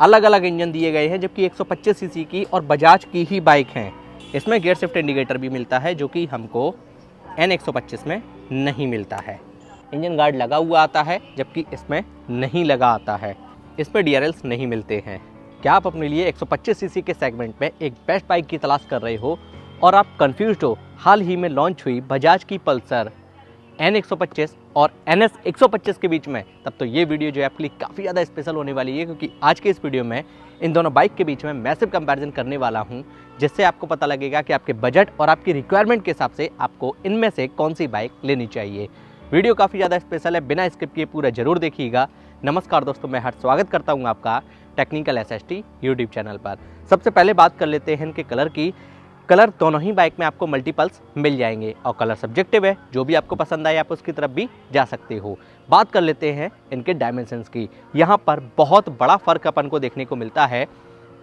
अलग अलग इंजन दिए गए हैं, जबकि 125 सीसी की और बजाज की ही बाइक हैं। इसमें गियर शिफ्ट इंडिकेटर भी मिलता है, जो कि हमको N125 में नहीं मिलता है। इंजन गार्ड लगा हुआ आता है, जबकि इसमें नहीं लगा आता है। इसमें DRLs नहीं मिलते हैं। क्या आप अपने लिए 125 सीसी के सेगमेंट में एक बेस्ट बाइक की तलाश कर रहे हो और आप कंफ्यूज्ड हो हाल ही में लॉन्च हुई बजाज की पल्सर N125 और NS 125 के बीच में, तब तो ये वीडियो जो है आपके लिए काफ़ी ज़्यादा स्पेशल होने वाली है, क्योंकि आज के इस वीडियो में इन दोनों बाइक के बीच में मैसिव कंपैरिजन करने वाला हूं, जिससे आपको पता लगेगा कि आपके बजट और आपकी रिक्वायरमेंट के हिसाब से आपको इनमें से कौन सी बाइक लेनी चाहिए। वीडियो काफ़ी ज़्यादा स्पेशल है, बिना स्किप किए पूरा जरूर देखिएगा। नमस्कार दोस्तों, मैं हर स्वागत करता हूँ आपका टेक्निकल SST यूट्यूब चैनल पर। सबसे पहले बात कर लेते हैं इनके कलर की। कलर दोनों ही बाइक में आपको मल्टीपल्स मिल जाएंगे और कलर सब्जेक्टिव है, जो भी आपको पसंद आए आप उसकी तरफ भी जा सकते हो। बात कर लेते हैं इनके डायमेंशंस की। यहाँ पर बहुत बड़ा फ़र्क अपन को देखने को मिलता है।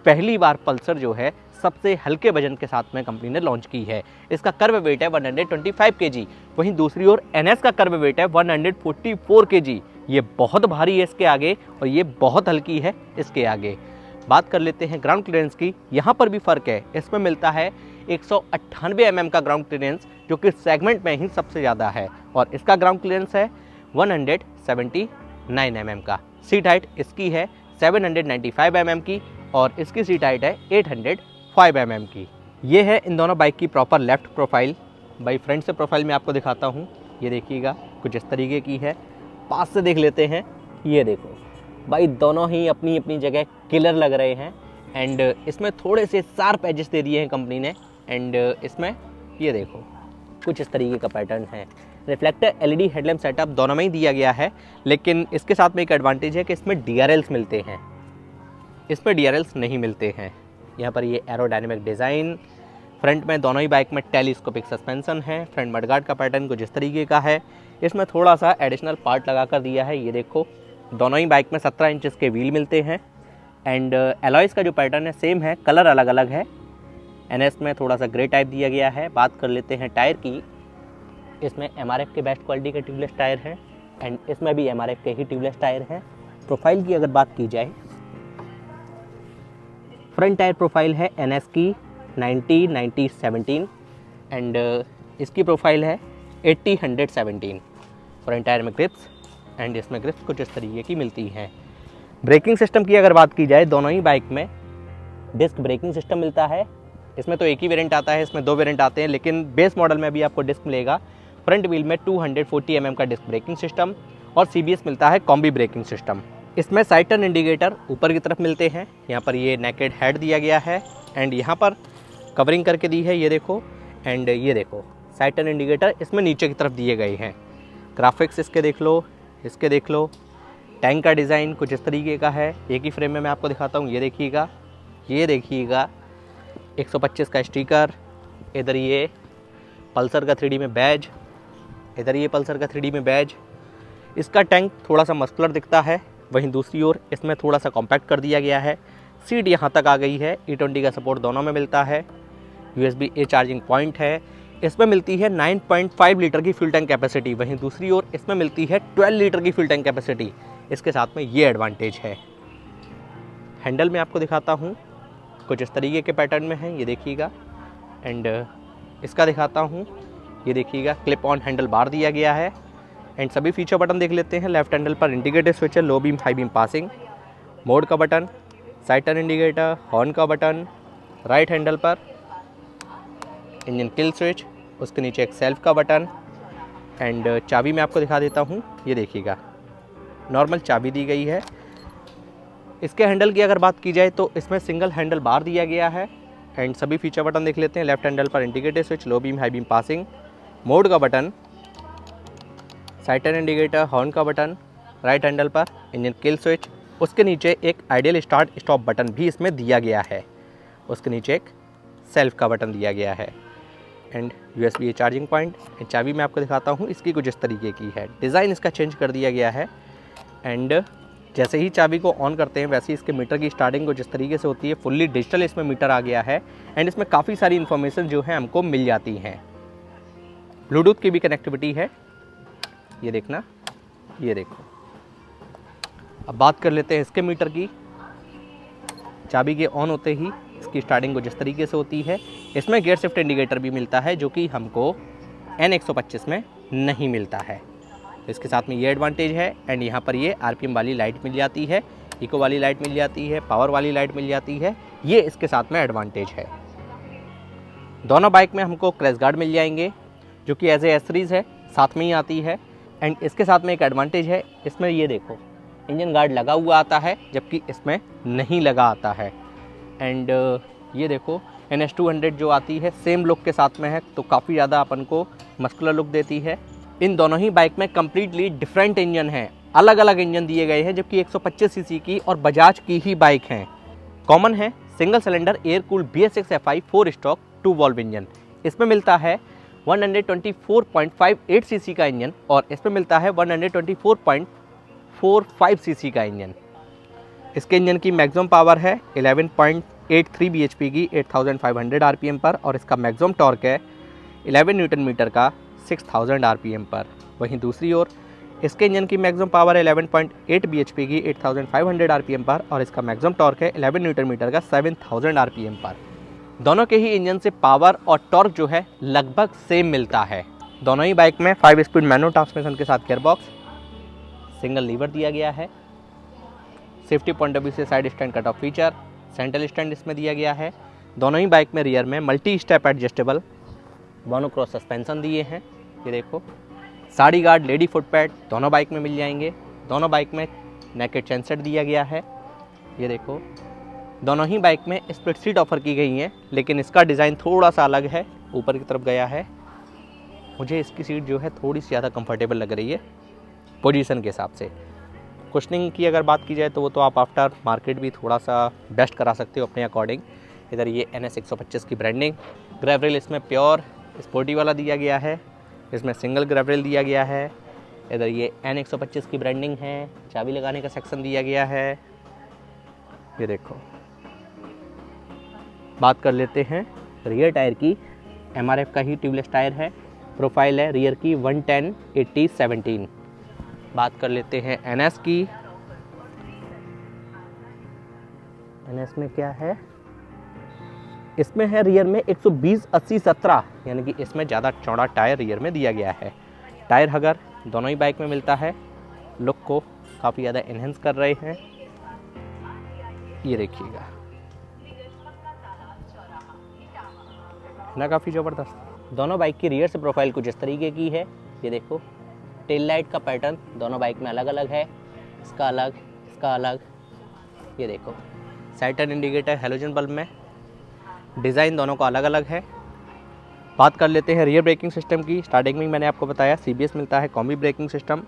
पहली बार पल्सर जो है सबसे हल्के वजन के साथ में कंपनी ने लॉन्च की है। इसका कर्व वेट है 125 kg, वहीं दूसरी ओर NS का कर्व वेट है 144 kg। ये बहुत भारी है इसके आगे और ये बहुत हल्की है इसके आगे। बात कर लेते हैं ग्राउंड क्लियरेंस की। यहाँ पर भी फ़र्क है, इसमें मिलता है 198 mm का ग्राउंड क्लियरेंस, जो कि सेगमेंट में ही सबसे ज़्यादा है, और इसका ग्राउंड क्लियरेंस है 179 mm का। सीट हाइट इसकी है 795 mm की और इसकी सीट हाइट है 805 mm की। ये है इन दोनों बाइक की प्रॉपर लेफ्ट प्रोफाइल। भाई फ्रंट से प्रोफाइल मैं आपको दिखाता हूँ, ये देखिएगा कुछ इस तरीके की है। पास से देख लेते हैं, ये देखो भाई, दोनों ही अपनी अपनी जगह किलर लग रहे हैं। एंड इसमें थोड़े से शार्प एजेस दे दिए हैं कंपनी ने। एंड इसमें ये देखो कुछ इस तरीके का पैटर्न है। रिफ्लेक्टर LED हेडलैम्प सेटअप दोनों में ही दिया गया है, लेकिन इसके साथ में एक एडवांटेज है कि इसमें DRLs मिलते हैं, इसमें DRLs नहीं मिलते हैं। यहाँ पर ये एरोडायनेमिक डिज़ाइन। फ्रंट में दोनों ही बाइक में टेलीस्कोपिक सस्पेंशन है। फ्रंट मडगार्ड का पैटर्न कुछ इस तरीके का है। इसमें थोड़ा सा एडिशनल पार्ट लगा कर दिया है, ये देखो। दोनों ही बाइक में 17 इंचेस के व्हील मिलते हैं। एंड एलॉयज़ का जो पैटर्न है सेम है, कलर अलग अलग है। NS में थोड़ा सा ग्रे टाइप दिया गया है। बात कर लेते हैं टायर की। इसमें MRF के बेस्ट क्वालिटी के ट्यूबलेस टायर हैं एंड इसमें भी MRF के ही ट्यूबलेस टायर हैं। प्रोफाइल की अगर बात की जाए, फ्रंट टायर प्रोफाइल है NS की 90-90-17 एंड इसकी प्रोफाइल है 80-100-17। फ्रंट टायर में ग्रिप्स एंड इसमें ग्रिप्स कुछ इस तरीके की मिलती हैं। ब्रेकिंग सिस्टम की अगर बात की जाए, दोनों ही बाइक में डिस्क ब्रेकिंग सिस्टम मिलता है। इसमें तो एक ही वेरिएंट आता है, इसमें दो वेरिएंट आते हैं, लेकिन बेस मॉडल में भी आपको डिस्क मिलेगा। फ्रंट व्हील में 240 mm का डिस्क ब्रेकिंग सिस्टम और CBS मिलता है कॉम्बी ब्रेकिंग सिस्टम। इसमें साइड टर्न इंडिकेटर ऊपर की तरफ मिलते हैं। यहाँ पर ये नेकेड हेड दिया गया है एंड यहाँ पर कवरिंग करके दी है, ये देखो। एंड ये देखो साइड टर्न इंडिकेटर इसमें नीचे की तरफ दिए गए हैं। ग्राफिक्स इसके देख लो, इसके देख लो। टैंक का डिज़ाइन कुछ इस तरीके का है। एक ही फ्रेम में मैं आपको दिखाता हूँ, ये देखिएगा, ये देखिएगा 125 का स्टिकर। इधर ये पल्सर का 3D में बैज, इधर ये पल्सर का 3D में बैज। इसका टैंक थोड़ा सा मस्कुलर दिखता है, वहीं दूसरी ओर इसमें थोड़ा सा कॉम्पैक्ट कर दिया गया है। सीट यहाँ तक आ गई है। E20 का सपोर्ट दोनों में मिलता है। USB-A चार्जिंग पॉइंट है। इसमें मिलती है 9.5 लीटर की फ्यूल टैंक कैपेसिटी, वहीं दूसरी ओर इसमें मिलती है 12 लीटर की फ्यूल टैंक कैपेसिटी। इसके साथ में ये एडवांटेज है। हैंडल में आपको दिखाता हूँ, कुछ इस तरीके के पैटर्न में है, ये देखिएगा। एंड इसका दिखाता हूँ, ये देखिएगा क्लिप ऑन हैंडल बार दिया गया है। एंड सभी फीचर बटन देख लेते हैं। लेफ्ट हैंडल पर इंडिकेटर स्विच है, low beam high beam passing, mode का button, side turn indicator, horn का बटन। राइट हैंडल पर इंजन किल स्विच, उसके नीचे एक सेल्फ का बटन। एंड चाबी मैं आपको दिखा देता हूँ, ये देखिएगा नॉर्मल चाबी दी गई है। इसके हैंडल की अगर बात की जाए तो इसमें सिंगल हैंडल बार दिया गया है। एंड सभी फीचर बटन देख लेते हैं। लेफ्ट हैंडल पर indicator switch, low beam high beam passing, mode का button, side turn indicator, horn का बटन। राइट हैंडल पर इंजन किल स्विच, उसके नीचे एक आइडियल स्टार्ट स्टॉप बटन भी इसमें दिया गया है। उसके नीचे एक सेल्फ का बटन दिया गया है। And USB-A charging point. चाबी मैं आपको दिखाता हूँ, इसकी कुछ इस तरीके की है। डिज़ाइन इसका चेंज कर दिया गया है। एंड जैसे ही चाबी को ऑन करते हैं वैसे ही इसके मीटर की स्टार्टिंग कुछ इस तरीके से होती है। फुल्ली डिजिटल इसमें मीटर आ गया है। एंड इसमें काफ़ी सारी इन्फॉर्मेशन जो है हमको मिल जाती हैं। ब्लूटूथ की भी कनेक्टिविटी है, ये देखना, ये देखो। अब बात कर लेते हैं इसके मीटर की। चाबी के ऑन होते ही इसकी स्टार्टिंग कुछ इस तरीके से होती है। इसमें गियर शिफ्ट इंडिकेटर भी मिलता है जो कि हमको N125 में नहीं मिलता है। तो इसके साथ में ये एडवांटेज है। एंड यहाँ पर ये RPM वाली लाइट मिल जाती है, इको वाली लाइट मिल जाती है, पावर वाली लाइट मिल जाती है। ये इसके साथ में एडवांटेज है। दोनों बाइक में हमको क्रैश गार्ड मिल जाएंगे जो कि एज ए एसरीज है, साथ में ही आती है। एंड इसके साथ में एक एडवांटेज है, इसमें ये देखो इंजन गार्ड लगा हुआ आता है जबकि इसमें नहीं लगा आता है। एंड ये देखो NS200 जो आती है सेम लुक के साथ में है, तो काफ़ी ज़्यादा अपन को मस्कुलर लुक देती है। इन दोनों ही बाइक में कम्प्लीटली डिफरेंट इंजन हैं, अलग अलग इंजन दिए गए हैं, जबकि 125 सीसी की और बजाज की ही बाइक हैं। कॉमन है single cylinder air cooled BS6 FI 4 stock 2 valve engine. इसमें मिलता है 124.58 सीसी का इंजन और इसमें मिलता है 124.45 सीसी का इंजन। इसके इंजन की मैक्सिमम पावर है 11.83 bhp की 8500 RPM पर और इसका मैक्सिमम टॉर्क है 11 न्यूटन मीटर का 6000 RPM पर। वहीं दूसरी ओर इसके इंजन की मैक्सिमम पावर है 11.8 bhp की 8500 RPM पर और इसका मैक्सिमम टॉर्क है 11 न्यूटन मीटर का 7000 RPM पर। दोनों के ही इंजन से पावर और टॉर्क जो है लगभग सेम मिलता है। दोनों ही बाइक में 5 स्पीड मैनुअल ट्रांसमिशन के साथ गियरबॉक्स, सिंगल लीवर दिया गया है। सेफ्टी पॉइंट ऑफ व्यू से side stand cut off feature, central stand इसमें दिया गया है। दोनों ही बाइक में रियर में मल्टी स्टेप एडजस्टेबल दोनों क्रॉस सस्पेंशन दिए हैं। ये देखो sari guard, lady foot pad दोनों बाइक में मिल जाएंगे। दोनों बाइक में नेकेड चेन सेट दिया गया है। ये देखो दोनों ही बाइक में स्प्लिट सीट ऑफर की गई हैं, लेकिन इसका डिज़ाइन थोड़ा सा अलग है, ऊपर की तरफ गया है। मुझे इसकी सीट जो है थोड़ी सी ज़्यादा कंफर्टेबल लग रही है पोजीशन के हिसाब से। कुशनिंग की अगर बात की जाए तो वो तो आप आफ्टर मार्केट भी थोड़ा सा बेस्ट करा सकते हो अपने अकॉर्डिंग। इधर ये NS125 की ब्रांडिंग, ग्रैब रेल इसमें प्योर स्पोर्टी वाला दिया गया है, इसमें सिंगल ग्रैब रेल दिया गया है। इधर ये N125 की ब्रांडिंग है, चाबी लगाने का सेक्शन दिया गया है। ये देखो बात कर लेते हैं रियर टायर की। MRF का ही ट्यूबलेस टायर है। प्रोफाइल है रियर की 110/80/17। बात कर लेते हैं NS की। NS में क्या है, इसमें है रियर में 120/80/17, यानी कि इसमें ज़्यादा चौड़ा टायर रियर में दिया गया है। टायर हगर दोनों ही बाइक में मिलता है, लुक को काफ़ी ज़्यादा इन्हेंस कर रहे हैं। ये देखिएगा ना, काफ़ी ज़बरदस्त। दोनों बाइक की रियर से प्रोफाइल कुछ इस तरीके की है। ये देखो टेल लाइट का पैटर्न दोनों बाइक में अलग अलग है, इसका अलग, इसका अलग। ये देखो side turn indicator halogen bulb में, डिज़ाइन दोनों का अलग अलग है। बात कर लेते हैं रियर ब्रेकिंग सिस्टम की। स्टार्टिंग में मैंने आपको बताया CBS मिलता है, combi braking system.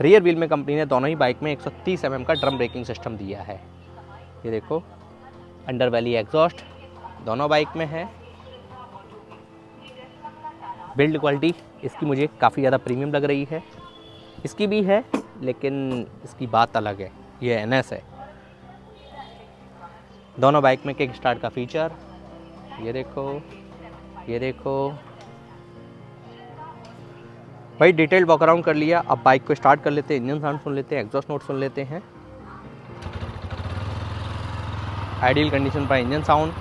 Rear wheel में कंपनी ने दोनों ही बाइक में 130 mm का ड्रम ब्रेकिंग सिस्टम दिया है। ये देखो अंडर वैली एग्जॉस्ट दोनों बाइक में है। बिल्ड क्वालिटी इसकी मुझे काफ़ी ज़्यादा प्रीमियम लग रही है। इसकी भी है लेकिन इसकी बात अलग है, ये NS है। दोनों बाइक में किक स्टार्ट का फीचर, ये देखो, ये देखो भाई। डिटेल वॉक अराउंड कर लिया, अब बाइक को स्टार्ट कर लेते हैं, इंजन साउंड सुन लेते हैं, एग्जॉस्ट नोट सुन लेते हैं। आइडियल कंडीशन पर engine sound,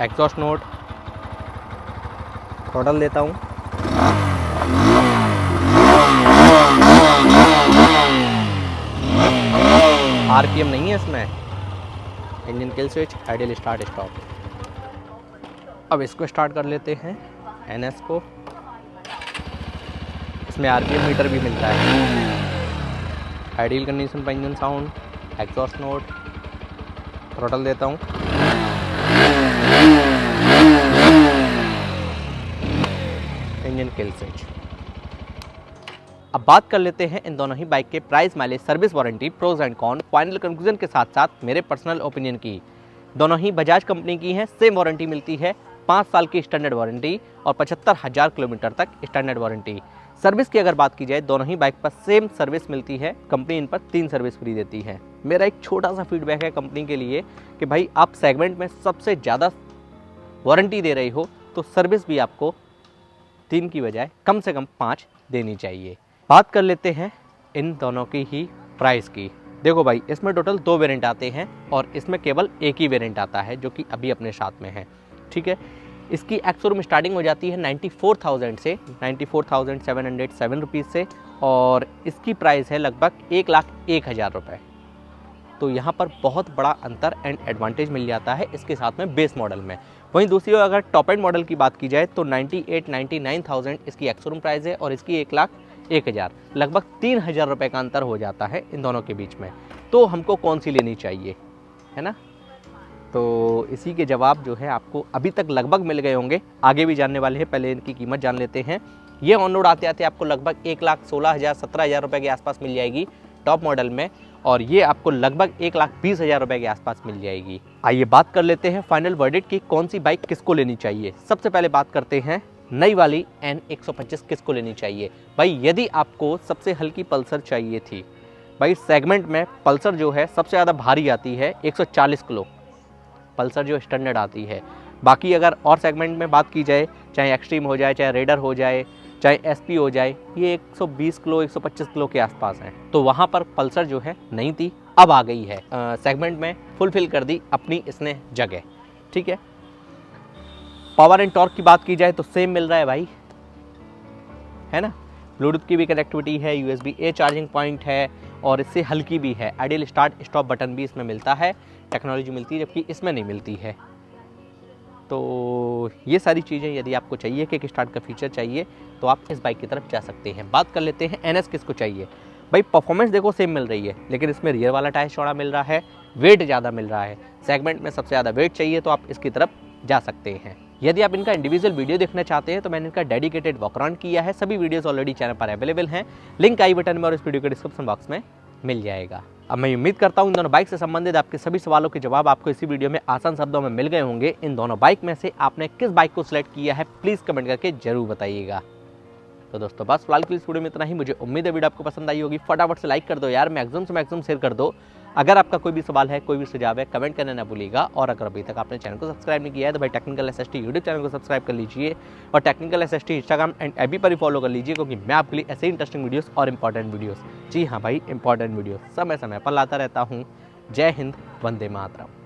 exhaust note, throttle देता हूँ। RPM नहीं है इसमें। Engine kill switch, ideal start stop. अब इसको स्टार्ट कर लेते हैं NS को। इसमें RPM मीटर भी मिलता है। आइडियल कंडीशन पर engine sound, exhaust note, throttle देता हूँ। Engine kill switch. अब बात कर लेते हैं इन दोनों ही बाइक के price, mileage, service warranty, pros and con, final conclusion के साथ साथ मेरे पर्सनल ओपिनियन की। दोनों ही बजाज कंपनी की हैं, सेम वारंटी मिलती है, 5 साल की स्टैंडर्ड वारंटी और 75,000 किलोमीटर तक स्टैंडर्ड वारंटी। सर्विस की अगर बात की जाए दोनों ही बाइक पर सेम सर्विस मिलती है, कंपनी इन पर 3 सर्विस फ्री देती है। मेरा एक छोटा सा फीडबैक है कंपनी के लिए कि भाई आप सेगमेंट में सबसे ज़्यादा वारंटी दे रही हो तो सर्विस भी आपको 3 की बजाय कम से कम 5 देनी चाहिए। बात कर लेते हैं इन दोनों की ही प्राइस की। देखो भाई, इसमें टोटल 2 वेरिएंट आते हैं और इसमें केवल एक ही वेरिएंट आता है जो कि अभी अपने साथ में है, ठीक है। इसकी एक्स-शोरूम स्टार्टिंग हो जाती है 94,000 से, 94,707 रुपीज़ से, और इसकी प्राइस है लगभग 1,01,000 रुपये। तो यहाँ पर बहुत बड़ा अंतर एंड एडवांटेज मिल जाता है इसके साथ में बेस मॉडल में। वहीं दूसरी ओर अगर टॉप एंड मॉडल की बात की जाए तो 98,99,000 इसकी एक्स-शोरूम प्राइस है और इसकी 1,01,000, लगभग 3,000 रुपये का अंतर हो जाता है इन दोनों के बीच में। तो हमको कौन सी लेनी चाहिए, है ना? तो इसी के जवाब जो है आपको अभी तक लगभग मिल गए होंगे, आगे भी जानने वाले हैं। पहले इनकी कीमत जान लेते हैं। ये ऑन रोड आते आते आपको लगभग 1,16,000 17,000 रुपये के आसपास मिल जाएगी टॉप मॉडल में, और ये आपको लगभग 1,20,000 रुपये के आसपास मिल जाएगी। आइए बात कर लेते हैं फाइनल वर्डिक्ट की कौन सी बाइक किसको लेनी चाहिए। सबसे पहले बात करते हैं नई वाली N125 किसको लेनी चाहिए। भाई यदि आपको सबसे हल्की पल्सर चाहिए थी, भाई सेगमेंट में पल्सर जो है सबसे ज़्यादा भारी आती है 140 किलो पल्सर जो स्टैंडर्ड आती है। बाकी अगर और सेगमेंट में बात की जाए, चाहे एक्सट्रीम हो जाए, चाहे रेडर हो जाए, चाहे एसपी हो जाए, ये 120 किलो 125 किलो के आसपास हैं। तो वहाँ पर पल्सर जो है नहीं थी, अब आ गई है। सेगमेंट में फुलफिल कर दी अपनी इसने जगह, ठीक है। पावर एंड टॉर्क की बात की जाए तो सेम मिल रहा है भाई, है ना। ब्लूटूथ की भी कनेक्टिविटी है, USB-A चार्जिंग पॉइंट है और इससे हल्की भी है। आइडियल स्टार्ट स्टॉप बटन भी इसमें मिलता है, टेक्नोलॉजी मिलती है, जबकि इसमें नहीं मिलती है। तो ये सारी चीज़ें यदि आपको चाहिए, किक स्टार्ट का फीचर चाहिए, तो आप इस बाइक की तरफ जा सकते हैं। बात कर लेते हैं NS किसको चाहिए। भाई परफॉर्मेंस देखो सेम मिल रही है, लेकिन इसमें रियर वाला टायर चौड़ा मिल रहा है, वेट ज़्यादा मिल रहा है। सेगमेंट में सबसे ज़्यादा वेट चाहिए तो आप इसकी तरफ जा सकते हैं। यदि आप इनका इंडिविजुअल वीडियो देखना चाहते हैं तो मैंने इनका डेडिकेटेड वॉक अराउंड किया है। सभी वीडियोस ऑलरेडी चैनल पर अवेलेबल हैं, लिंक आई बटन में और इस वीडियो के डिस्क्रिप्शन बॉक्स में मिल जाएगा। अब मैं उम्मीद करता हूं इन दोनों बाइक से संबंधित आपके सभी सवालों के जवाब आपको इसी वीडियो में आसान शब्दों में मिल गए होंगे। इन दोनों बाइक में से आपने किस बाइक को सिलेक्ट किया है, प्लीज़ कमेंट करके जरूर बताइएगा। तो दोस्तों बस फिलहाल के इस वीडियो में इतना ही। मुझे उम्मीद है वीडियो आपको पसंद आई होगी। फटाफट से लाइक कर दो यार, मैक्सिमम से मैक्सिमम शेयर कर दो। अगर आपका कोई भी सवाल है, कोई भी सुझाव है, कमेंट करना ना भूलिएगा। और अगर अभी तक आपने चैनल को सब्सक्राइब नहीं किया है तो भाई टेक्निकल SST यूट्यूब चैनल को सब्सक्राइब कर लीजिए और technical SST Instagram and FB पर ही फॉलो कर लीजिए, क्योंकि मैं आपके लिए ऐसे इंटरेस्टिंग वीडियोस और इंपॉर्टेंट वीडियोस, जी हाँ भाई इंपॉर्टेंट वीडियोस समय समय पर लाता रहता हूँ। जय हिंद, वंदे मातरम।